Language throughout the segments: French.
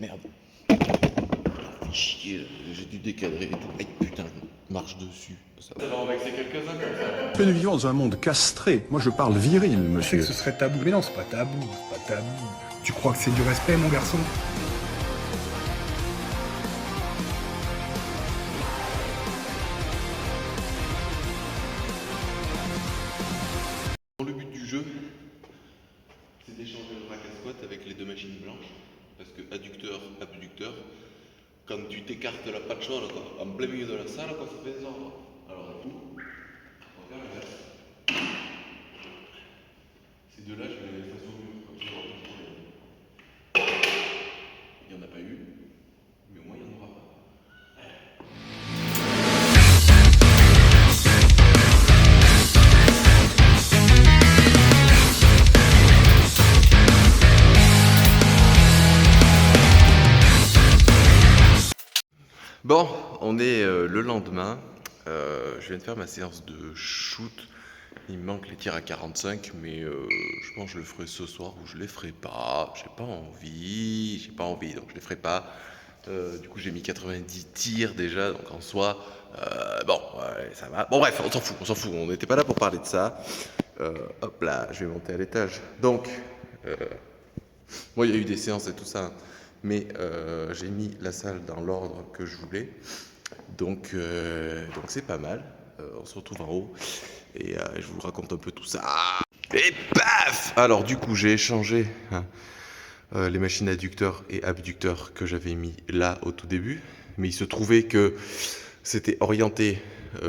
Merde. Chier, j'ai dû décadrer et tout. Aïe, putain, marche dessus. Ça va en vexer quelques-uns comme ça. Nous vivons dans un monde castré. Moi, je parle viril, Je sais monsieur. que ce serait tabou, mais non, c'est pas tabou, c'est pas tabou. Tu crois que c'est du respect, mon garçon? Le but du jeu, c'est d'échanger le rack à squat avec les deux machines blanches. Parce que adducteur, abducteur, quand tu t'écartes la patchole en plein milieu de la salle, quoi, ça fait des ordres. Alors du coup, on va faire l'inverse. Ces deux-là, je vais les faire au mur, comme ça on va pas de problème. Il n'y en a pas eu, mais au moins il n'y en aura pas. Bon, on est le lendemain. Je viens de faire ma séance de shoot. Il me manque les tirs à 45, mais je pense que je le ferai ce soir ou je les ferai pas. J'ai pas envie, donc je les ferai pas. Du coup, j'ai mis 90 tirs déjà, donc en soi, bon, ouais, ça va. Bon, bref, on s'en fout. On n'était pas là pour parler de ça. Hop là, je vais monter à l'étage. Donc, moi, il y a eu des séances et tout ça, mais j'ai mis la salle dans l'ordre que je voulais. Donc c'est pas mal. On se retrouve en haut et je vous raconte un peu tout ça. Et paf! Alors du coup, j'ai échangé les machines adducteurs et abducteurs que j'avais mis là au tout début, mais il se trouvait que c'était orienté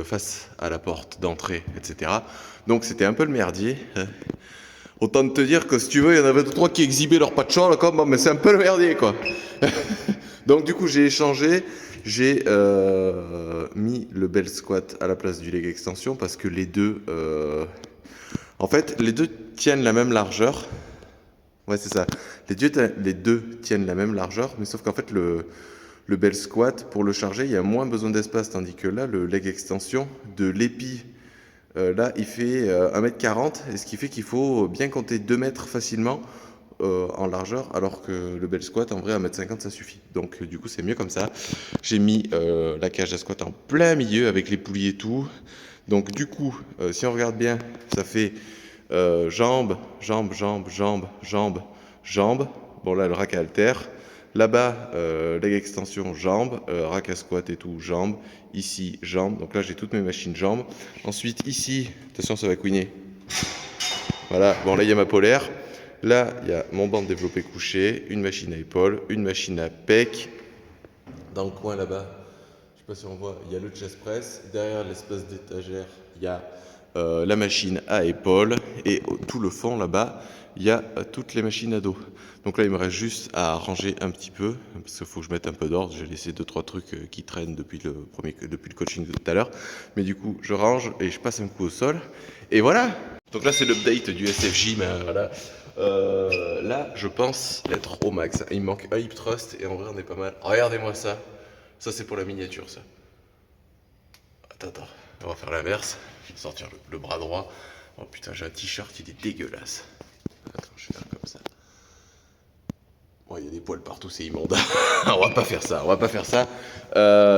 face à la porte d'entrée, etc. Donc c'était un peu le merdier. Autant te dire que si tu veux, il y en avait 2-3 qui exhibaient leur patchol, comme, mais c'est un peu le merdier, quoi. Donc du coup, j'ai échangé, j'ai mis le bel squat à la place du leg extension parce que les deux, en fait, les deux tiennent la même largeur. Ouais, c'est ça. Les deux tiennent la même largeur, mais sauf qu'en fait, le bel squat, pour le charger, il y a moins besoin d'espace, tandis que là, le leg extension de l'épi, là, il fait 1m40, et ce qui fait qu'il faut bien compter 2 mètres facilement en largeur, alors que le bel squat, en vrai, 1m50, ça suffit. Donc, du coup, c'est mieux comme ça. J'ai mis la cage à squat en plein milieu avec les poulies et tout. Donc, du coup, si on regarde bien, ça fait jambes, jambes, jambes, jambes, jambes, jambes. Bon, là, le rack à haltère. Là-bas, leg extension, jambes, rack à squat et tout, jambes. Ici, jambes. Donc là, j'ai toutes mes machines jambes. Ensuite, ici, attention, ça va couiner. Voilà, bon, là, il y a ma polaire. Là, il y a mon banc de développé couché, une machine à épaules, une machine à pec. Dans le coin là-bas, je sais pas si on voit, il y a le chest press. Derrière l'espace d'étagère, il y a la machine à épaules. Et tout le fond là-bas, il y a toutes les machines à dos. Donc là, il me reste juste à ranger un petit peu, parce qu'il faut que je mette un peu d'ordre. J'ai laissé 2-3 trucs qui traînent depuis le coaching de tout à l'heure. Mais du coup, je range et je passe un coup au sol. Et voilà. Donc là, c'est l'update du SF Gym. Voilà. Là, je pense être au max. Il me manque un hip thrust et en vrai, on est pas mal. Regardez-moi ça. Ça, c'est pour la miniature, ça. Attends. On va faire l'inverse. Je vais sortir le bras droit. Oh putain, j'ai un t-shirt, il est dégueulasse. Attends, je vais faire comme ça. Bon, il y a des poils partout, c'est immonde. On va pas faire ça.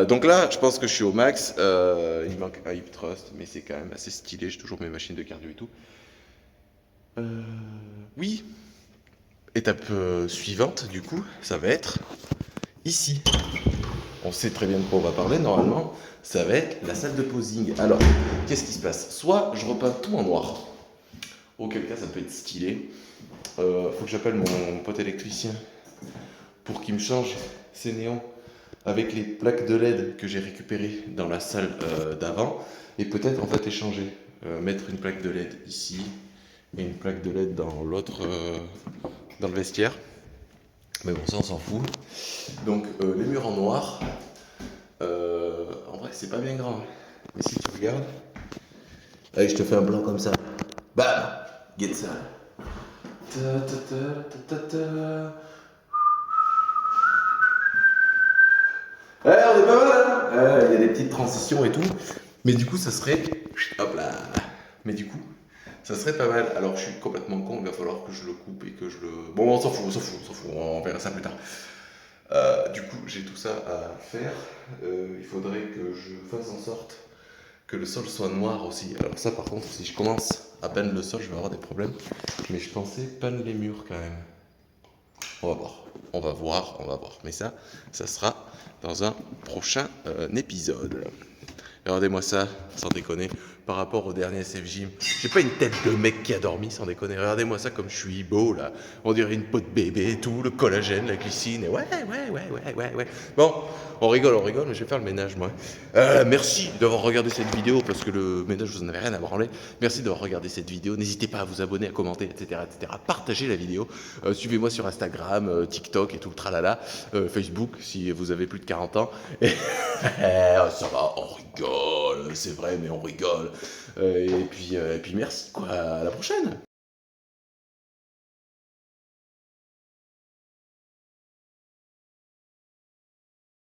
Donc là, je pense que je suis au max. Il me manque un hip thrust, mais c'est quand même assez stylé. J'ai toujours mes machines de cardio et tout. Oui. Étape suivante, du coup, ça va être ici. On sait très bien de quoi on va parler, normalement. Ça va être la salle de posing. Alors, qu'est-ce qui se passe? Soit je repeins tout en noir, auquel cas ça peut être stylé. Faut que j'appelle mon pote électricien pour qu'il me change ces néons avec les plaques de LED que j'ai récupérées dans la salle d'avant. Et peut-être en fait échanger. Mettre une plaque de LED ici et une plaque de LED dans l'autre, dans le vestiaire. Mais bon, ça on s'en fout. Donc les murs en noir, en vrai c'est pas bien grave. Mais si tu regardes, allez, je te fais un blanc comme ça. Bam, get ça. Ta ta ta ta ta ta. Ouais, on est pas mal, hein. Il y a des petites transitions et tout. Mais du coup, ça serait, hop là. Mais du coup, ça serait pas mal. Alors, je suis complètement con. Il va falloir que je le coupe et que je le. Bon, on s'en fout. On verra ça plus tard. Du coup, j'ai tout ça à faire. Il faudrait que je fasse en sorte que le sol soit noir aussi. Alors ça, par contre, si je commence à peindre le sol, je vais avoir des problèmes. Mais je pensais peindre les murs quand même. On va voir. On va voir, on va voir. Mais ça sera dans un prochain épisode. Regardez-moi ça, sans déconner. Par rapport au dernier SFJ, j'ai pas une tête de mec qui a dormi, sans déconner. Regardez-moi ça comme je suis beau là. On dirait une peau de bébé et tout, le collagène, la glycine. Et ouais. Bon, on rigole, mais je vais faire le ménage moi. Merci d'avoir regardé cette vidéo parce que le ménage, vous en avez rien à branler. Merci d'avoir regardé cette vidéo. N'hésitez pas à vous abonner, à commenter, etc. Partagez la vidéo. Suivez-moi sur Instagram, TikTok et tout le tralala. Facebook si vous avez plus de 40 ans. Et ça va, on rigole, c'est vrai, mais on rigole. Et puis merci, quoi. À la prochaine.